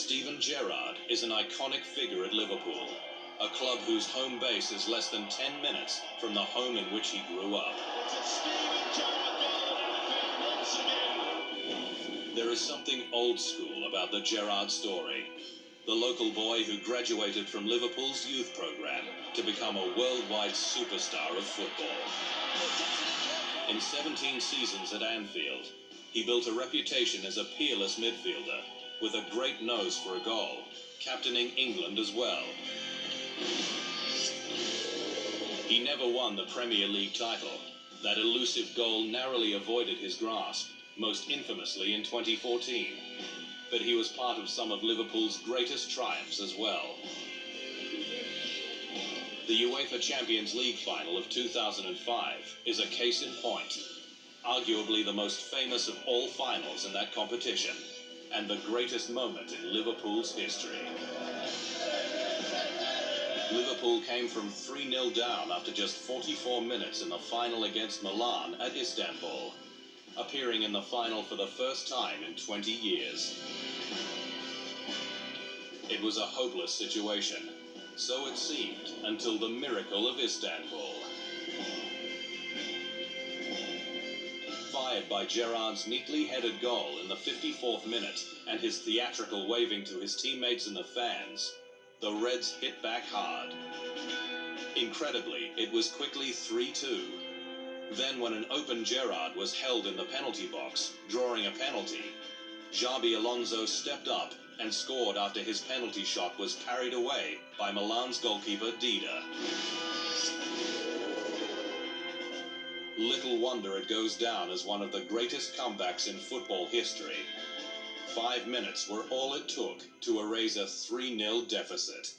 Steven Gerrard is an iconic figure at Liverpool, a club whose home base is less than 10 minutes from the home in which he grew up. There is something old school about the Gerrard story. The local boy who graduated from Liverpool's youth programme to become a worldwide superstar of football. In 17 seasons at Anfield, he built a reputation as a peerless midfielder, with a great nose for a goal, captaining England as well. He never won the Premier League title. That elusive goal narrowly avoided his grasp, most infamously in 2014. But he was part of some of Liverpool's greatest triumphs as well. The UEFA Champions League final of 2005 is a case in point, arguably the most famous of all finals in that competition, and the greatest moment in Liverpool's history. Liverpool came from 3-0 down after just 44 minutes in the final against Milan at Istanbul, appearing in the final for the first time in 20 years. It was a hopeless situation, so it seemed, until the miracle of Istanbul. Fired by Gerrard's neatly headed goal in the 54th minute and his theatrical waving to his teammates and the fans, the Reds hit back hard. Incredibly, it was quickly 3-2. Then when an open Gerrard was held in the penalty box, drawing a penalty, Xabi Alonso stepped up and scored after his penalty shot was parried away by Milan's goalkeeper Dida. Little wonder it goes down as one of the greatest comebacks in football history. 5 minutes were all it took to erase a 3-0 deficit.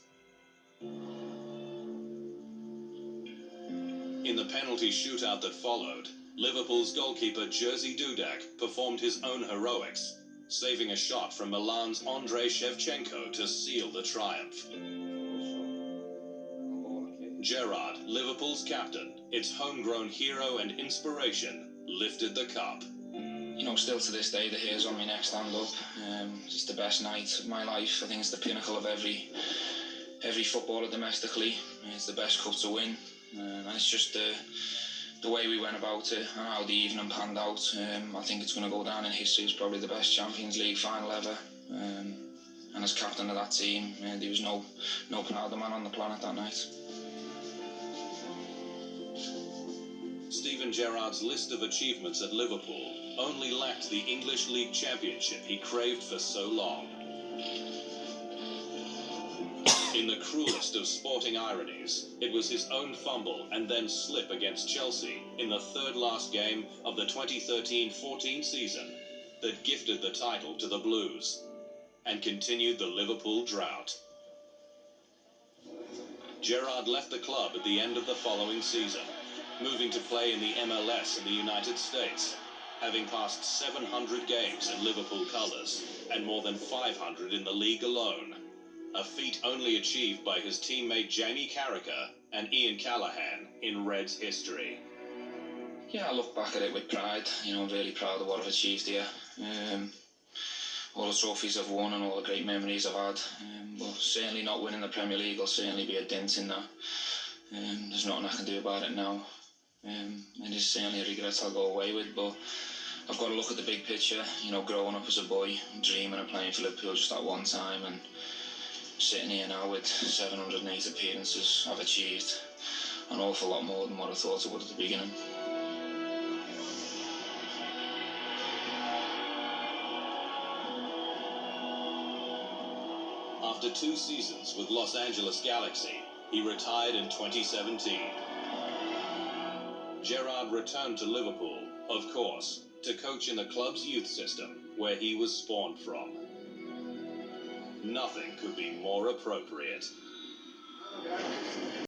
In the penalty shootout that followed, Liverpool's goalkeeper Jerzy Dudek performed his own heroics, saving a shot from Milan's Andrei Shevchenko to seal the triumph. Gerrard, Liverpool's captain, its homegrown hero and inspiration, lifted the cup. You know, still to this day, the hairs on my neck stand up. It's the best night of my life. I think it's the pinnacle of every footballer domestically. It's the best cup to win, and it's just the way we went about it and how the evening panned out. I think it's going to go down in history as probably the best Champions League final ever. And as captain of that team, there was no prouder man on the planet that night. Steven Gerrard's list of achievements at Liverpool only lacked the English League Championship he craved for so long. In the cruelest of sporting ironies, it was his own fumble and then slip against Chelsea in the third last game of the 2013-14 season that gifted the title to the Blues and continued the Liverpool drought. Gerrard left the club at the end of the following season, moving to play in the MLS in the United States, having passed 700 games in Liverpool colours and more than 500 in the league alone, a feat only achieved by his teammate Jamie Carragher and Ian Callaghan in Reds history. Yeah, I look back at it with pride. You know, I'm really proud of what I've achieved here. All the trophies I've won and all the great memories I've had. But certainly not winning the Premier League will certainly be a dent in that. There's nothing I can do about it now. It is certainly a regret I'll go away with, but I've got to look at the big picture. You know, growing up as a boy, dreaming of playing for Liverpool just that one time, and sitting here now with 708 appearances, I've achieved an awful lot more than what I thought I would at the beginning. After 2 seasons with Los Angeles Galaxy, he retired in 2017. Gerrard returned to Liverpool, of course, to coach in the club's youth system, where he was spawned from. Nothing could be more appropriate.